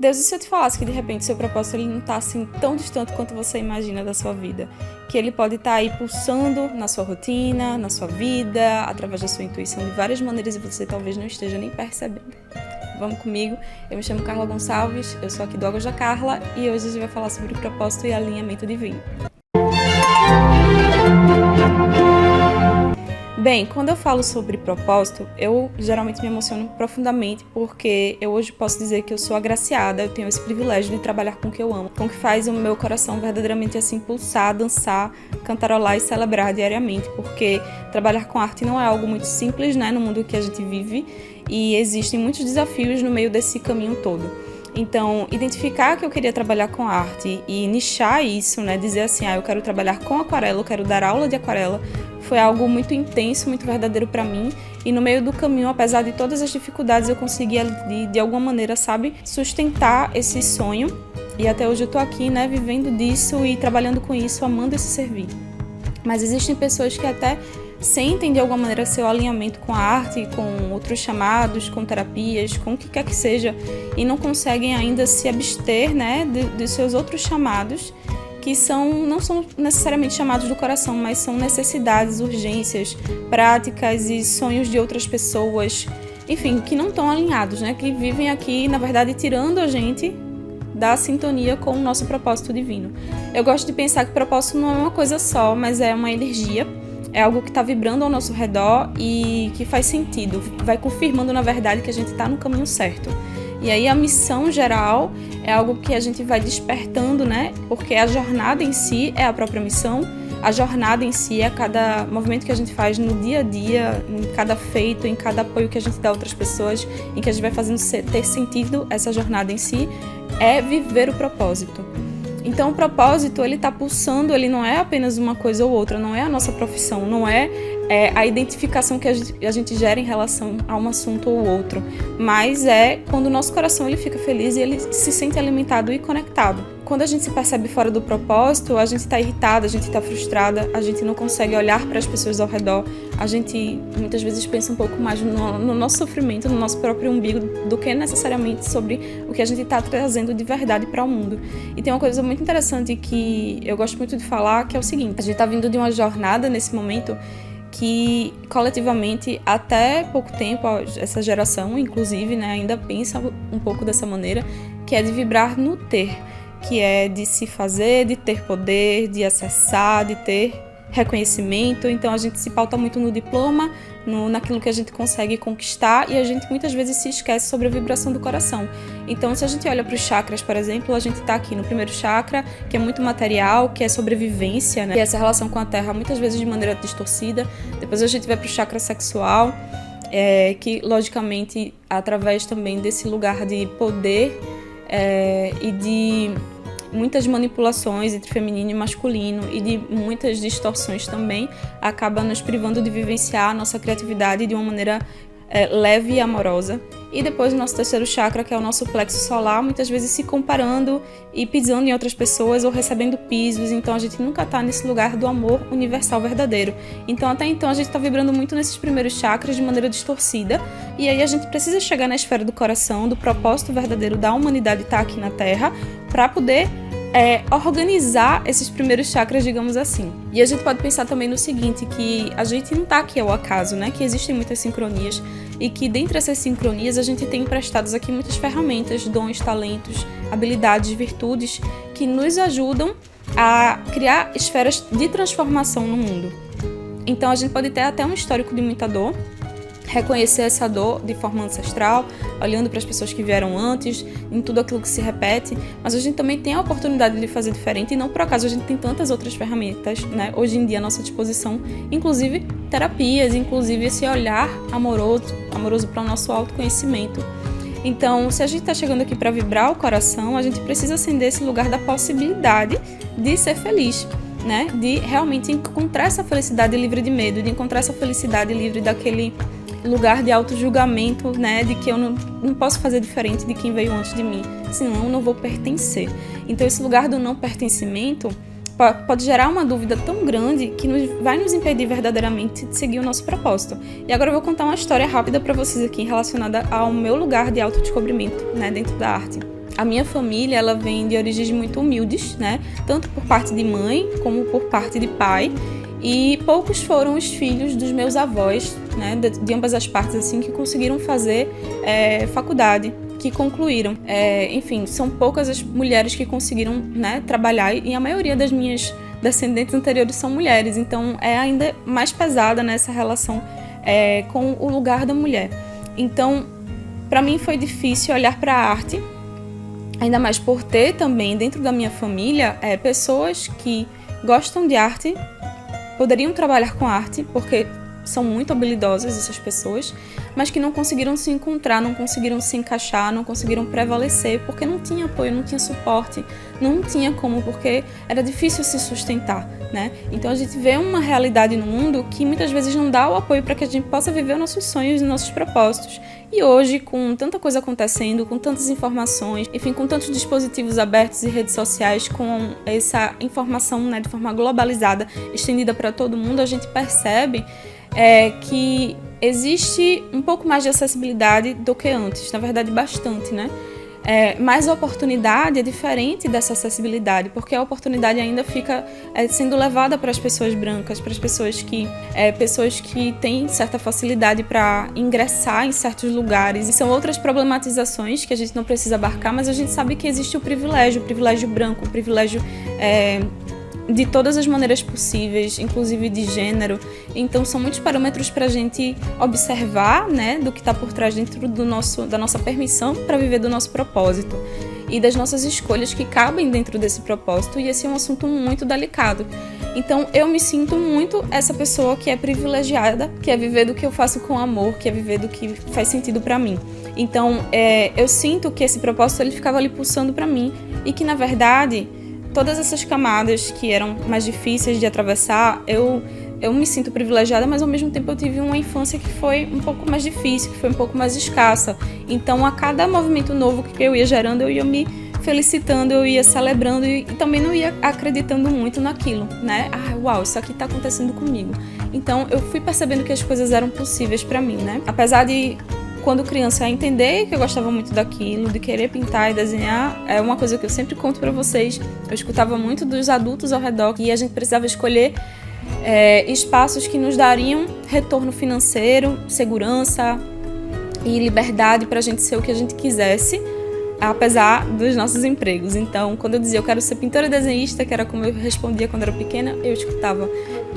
Deus, e se eu te falasse que de repente seu propósito ele não está assim tão distante quanto você imagina da sua vida? Que ele pode estar aí pulsando na sua rotina, na sua vida, através da sua intuição de várias maneiras e você talvez não esteja nem percebendo. Vamos comigo, eu me chamo Carla Gonçalves, eu sou aqui do Águas da Carla e hoje a gente vai falar sobre o propósito e alinhamento divino. Bem, quando eu falo sobre propósito, eu geralmente me emociono profundamente porque eu hoje posso dizer que eu sou agraciada, eu tenho esse privilégio de trabalhar com o que eu amo, com o que faz o meu coração verdadeiramente assim pulsar, dançar, cantarolar e celebrar diariamente, porque trabalhar com arte não é algo muito simples, né, no mundo que a gente vive e existem muitos desafios no meio desse caminho todo. Então, identificar que eu queria trabalhar com arte e nichar isso, né, dizer assim, eu quero trabalhar com aquarela, eu quero dar aula de aquarela, foi algo muito intenso, muito verdadeiro para mim. E no meio do caminho, apesar de todas as dificuldades, eu consegui, de alguma maneira, sustentar esse sonho. E até hoje eu tô aqui, né, vivendo disso e trabalhando com isso, amando esse servir. Mas existem pessoas que até sentem, de alguma maneira, seu alinhamento com a arte, com outros chamados, com terapias, com o que quer que seja, e não conseguem ainda se abster, né, de seus outros chamados, que não são necessariamente chamados do coração, mas são necessidades, urgências, práticas e sonhos de outras pessoas, enfim, que não estão alinhados, né? Que vivem aqui, na verdade, tirando a gente da sintonia com o nosso propósito divino. Eu gosto de pensar que propósito não é uma coisa só, mas é uma energia, é algo que está vibrando ao nosso redor e que faz sentido, vai confirmando, na verdade, que a gente está no caminho certo. E aí a missão geral é algo que a gente vai despertando, né? Porque a jornada em si é a própria missão, a jornada em si é cada movimento que a gente faz no dia a dia, em cada feito, em cada apoio que a gente dá a outras pessoas, em que a gente vai fazendo ter sentido essa jornada em si, é viver o propósito. Então o propósito, ele está pulsando, ele não é apenas uma coisa ou outra, não é a nossa profissão, não é a identificação que a gente gera em relação a um assunto ou outro, mas é quando o nosso coração ele fica feliz e ele se sente alimentado e conectado. Quando a gente se percebe fora do propósito, a gente está irritada, a gente está frustrada, a gente não consegue olhar para as pessoas ao redor, a gente muitas vezes pensa um pouco mais no nosso sofrimento, no nosso próprio umbigo, do que necessariamente sobre o que a gente está trazendo de verdade para o mundo. E tem uma coisa muito interessante que eu gosto muito de falar, que é o seguinte: a gente está vindo de uma jornada nesse momento que coletivamente, até pouco tempo, essa geração, inclusive, né, ainda pensa um pouco dessa maneira, que é de vibrar no ter, que é de se fazer, de ter poder, de acessar, de ter reconhecimento. Então a gente se pauta muito no diploma, naquilo que a gente consegue conquistar, e a gente muitas vezes se esquece sobre a vibração do coração. Então se a gente olha para os chakras, por exemplo, a gente está aqui no primeiro chakra, que é muito material, que é sobrevivência, né? E essa relação com a terra muitas vezes de maneira distorcida. Depois a gente vai para o chakra sexual, que logicamente através também desse lugar de poder e de muitas manipulações entre feminino e masculino e de muitas distorções também, acaba nos privando de vivenciar a nossa criatividade de uma maneira leve e amorosa. E depois o nosso terceiro chakra, que é o nosso plexo solar, muitas vezes se comparando e pisando em outras pessoas ou recebendo pisos. Então a gente nunca está nesse lugar do amor universal verdadeiro. Então até então a gente está vibrando muito nesses primeiros chakras de maneira distorcida, e aí a gente precisa chegar na esfera do coração, do propósito verdadeiro da humanidade estar aqui na Terra, para poder organizar esses primeiros chakras, digamos assim. E a gente pode pensar também no seguinte, que a gente não está aqui ao acaso, né? Que existem muitas sincronias e que dentre essas sincronias a gente tem emprestados aqui muitas ferramentas, dons, talentos, habilidades, virtudes que nos ajudam a criar esferas de transformação no mundo. Então a gente pode ter até um histórico de muita dor, reconhecer essa dor de forma ancestral, olhando para as pessoas que vieram antes, em tudo aquilo que se repete, mas a gente também tem a oportunidade de fazer diferente, e não por acaso a gente tem tantas outras ferramentas, né, hoje em dia à nossa disposição, inclusive terapias, inclusive esse olhar amoroso para o nosso autoconhecimento. Então, se a gente está chegando aqui para vibrar o coração, a gente precisa acender esse lugar da possibilidade de ser feliz, né, de realmente encontrar essa felicidade livre de medo, de encontrar essa felicidade livre daquele lugar de auto-julgamento, né, de que eu não posso fazer diferente de quem veio antes de mim, senão eu não vou pertencer. Então esse lugar do não pertencimento pode gerar uma dúvida tão grande que vai nos impedir verdadeiramente de seguir o nosso propósito. E agora eu vou contar uma história rápida para vocês aqui relacionada ao meu lugar de autodescobrimento, né, dentro da arte. a minha família, ela vem de origens muito humildes, né? Tanto por parte de mãe como por parte de pai. E poucos foram os filhos dos meus avós, né, de ambas as partes, assim, que conseguiram fazer faculdade, que concluíram. Enfim, são poucas as mulheres que conseguiram, né, trabalhar, e a maioria das minhas descendentes anteriores são mulheres, então é ainda mais pesada nessa relação com o lugar da mulher. Então, para mim foi difícil olhar para a arte, ainda mais por ter também dentro da minha família pessoas que gostam de arte, poderiam trabalhar com arte, porque são muito habilidosas essas pessoas, mas que não conseguiram se encontrar, não conseguiram se encaixar, não conseguiram prevalecer, porque não tinha apoio, não tinha suporte, não tinha como, porque era difícil se sustentar, né? Então a gente vê uma realidade no mundo que muitas vezes não dá o apoio para que a gente possa viver os nossos sonhos e nossos propósitos. E hoje, com tanta coisa acontecendo, com tantas informações, enfim, com tantos dispositivos abertos e redes sociais, com essa informação, né, de forma globalizada, estendida para todo mundo, a gente percebe que existe um pouco mais de acessibilidade do que antes, na verdade bastante, né? Mas a oportunidade é diferente dessa acessibilidade, porque a oportunidade ainda fica sendo levada para as pessoas brancas, para as pessoas que têm certa facilidade para ingressar em certos lugares. E são outras problematizações que a gente não precisa abarcar, mas a gente sabe que existe o privilégio branco, o privilégio de todas as maneiras possíveis, inclusive de gênero. Então são muitos parâmetros para a gente observar, né, do que está por trás dentro da nossa permissão para viver do nosso propósito e das nossas escolhas que cabem dentro desse propósito, e esse é um assunto muito delicado. Então eu me sinto muito essa pessoa que é privilegiada, que é viver do que eu faço com amor, que é viver do que faz sentido para mim. Então eu sinto que esse propósito ele ficava ali pulsando para mim, e que na verdade todas essas camadas que eram mais difíceis de atravessar, eu me sinto privilegiada, mas ao mesmo tempo eu tive uma infância que foi um pouco mais difícil, que foi um pouco mais escassa. Então a cada movimento novo que eu ia gerando, eu ia me felicitando, eu ia celebrando e também não ia acreditando muito naquilo, né? Uau, isso aqui tá acontecendo comigo. Então eu fui percebendo que as coisas eram possíveis para mim, né? Apesar de, quando criança, entender que eu gostava muito daquilo, de querer pintar e desenhar, é uma coisa que eu sempre conto pra vocês. Eu escutava muito dos adultos ao redor que a gente precisava escolher espaços que nos dariam retorno financeiro, segurança e liberdade pra gente ser o que a gente quisesse, apesar dos nossos empregos. Então, quando eu dizia eu quero ser pintora e desenhista, que era como eu respondia quando era pequena, eu escutava: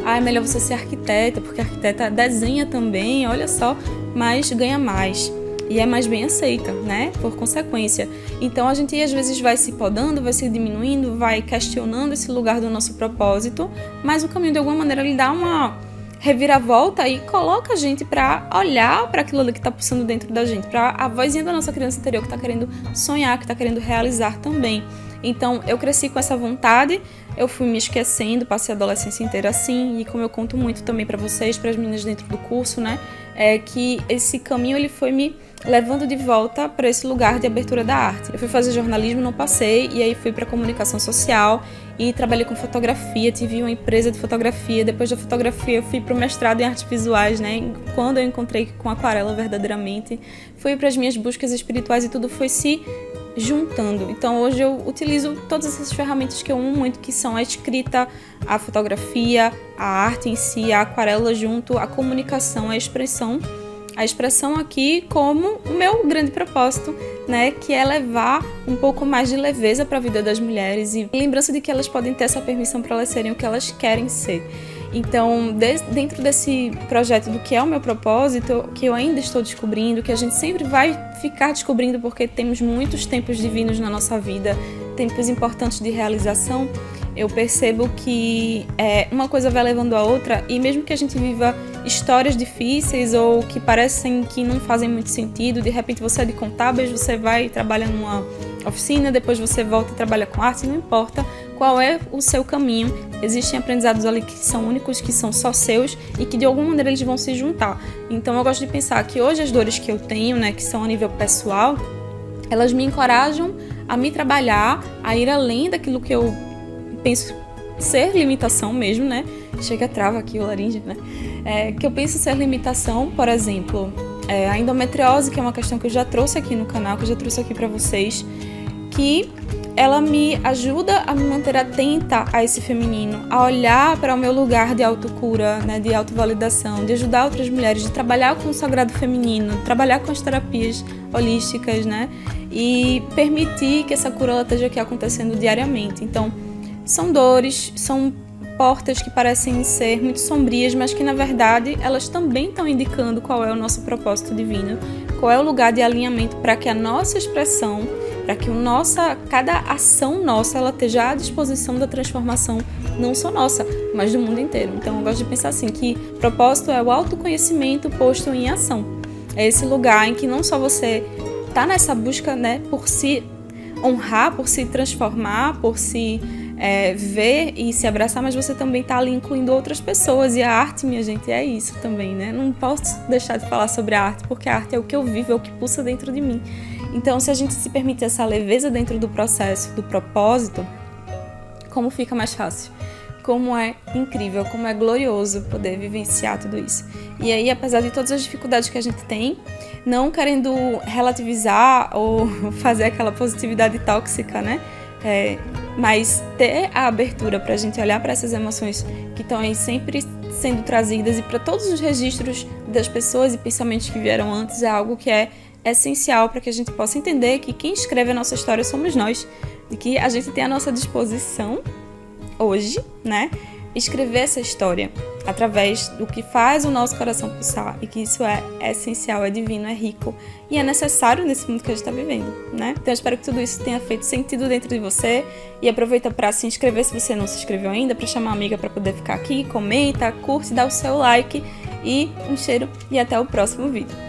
é melhor você ser arquiteta, porque arquiteta desenha também, olha só, mas ganha mais e é mais bem aceita, né? Por consequência. Então a gente às vezes vai se podando, vai se diminuindo, vai questionando esse lugar do nosso propósito, mas o caminho de alguma maneira ele dá uma reviravolta e coloca a gente para olhar para aquilo ali que está pulsando dentro da gente, para a vozinha da nossa criança interior que está querendo sonhar, que está querendo realizar também. Então eu cresci com essa vontade, eu fui me esquecendo, passei a adolescência inteira assim, e como eu conto muito também para vocês, para as meninas dentro do curso, né, que esse caminho ele foi me levando de volta para esse lugar de abertura da arte. Eu fui fazer jornalismo, não passei, e aí fui para comunicação social e trabalhei com fotografia, tive uma empresa de fotografia. Depois da fotografia eu fui para o mestrado em artes visuais, né, quando eu encontrei com aquarela verdadeiramente, fui para as minhas buscas espirituais e tudo foi se juntando. Então hoje eu utilizo todas essas ferramentas que eu amo muito, que são a escrita, a fotografia, a arte em si, a aquarela junto, a comunicação, a expressão aqui como o meu grande propósito, né, que é levar um pouco mais de leveza para a vida das mulheres e lembrança de que elas podem ter essa permissão para elas serem o que elas querem ser. Então, dentro desse projeto do que é o meu propósito, que eu ainda estou descobrindo, que a gente sempre vai ficar descobrindo porque temos muitos tempos divinos na nossa vida, tempos importantes de realização, eu percebo que uma coisa vai levando a outra, e mesmo que a gente viva histórias difíceis ou que parecem que não fazem muito sentido, de repente você é de contábeis, você vai trabalhar numa oficina, depois você volta e trabalha com arte, não importa qual é o seu caminho, existem aprendizados ali que são únicos, que são só seus e que de alguma maneira eles vão se juntar. Então eu gosto de pensar que hoje as dores que eu tenho, né, que são a nível pessoal, elas me encorajam a me trabalhar, a ir além daquilo que eu penso ser limitação mesmo, né? Chega a trava aqui o laringe, né? Que eu penso ser limitação, por exemplo, a endometriose, que é uma questão que eu já trouxe aqui no canal, que eu já trouxe aqui pra vocês, que ela me ajuda a me manter atenta a esse feminino, a olhar para o meu lugar de autocura, né, de autovalidação, de ajudar outras mulheres, de trabalhar com o sagrado feminino, trabalhar com as terapias holísticas, né, e permitir que essa cura ela esteja aqui acontecendo diariamente. Então, são dores, são portas que parecem ser muito sombrias, mas que na verdade elas também estão indicando qual é o nosso propósito divino, qual é o lugar de alinhamento para que a nossa expressão, para que cada ação nossa ela esteja à disposição da transformação, não só nossa, mas do mundo inteiro. Então eu gosto de pensar assim, que propósito é o autoconhecimento posto em ação. É esse lugar em que não só você está nessa busca, né, por se honrar, por se transformar, por se ver e se abraçar, mas você também está ali incluindo outras pessoas. E a arte, minha gente, é isso também, né? Não posso deixar de falar sobre a arte, porque a arte é o que eu vivo, é o que pulsa dentro de mim. Então, se a gente se permite essa leveza dentro do processo, do propósito, como fica mais fácil? Como é incrível, como é glorioso poder vivenciar tudo isso. E aí, apesar de todas as dificuldades que a gente tem, não querendo relativizar ou fazer aquela positividade tóxica, né? Mas ter a abertura para a gente olhar para essas emoções que estão aí sempre sendo trazidas e para todos os registros das pessoas e pensamentos que vieram antes é algo que é essencial para que a gente possa entender que quem escreve a nossa história somos nós, e que a gente tem à nossa disposição hoje, né, escrever essa história através do que faz o nosso coração pulsar, e que isso é essencial, é divino, é rico e é necessário nesse mundo que a gente está vivendo, né? Então eu espero que tudo isso tenha feito sentido dentro de você, e aproveita para se inscrever se você não se inscreveu ainda, para chamar uma amiga para poder ficar aqui, comenta, curte, dá o seu like, e um cheiro e até o próximo vídeo.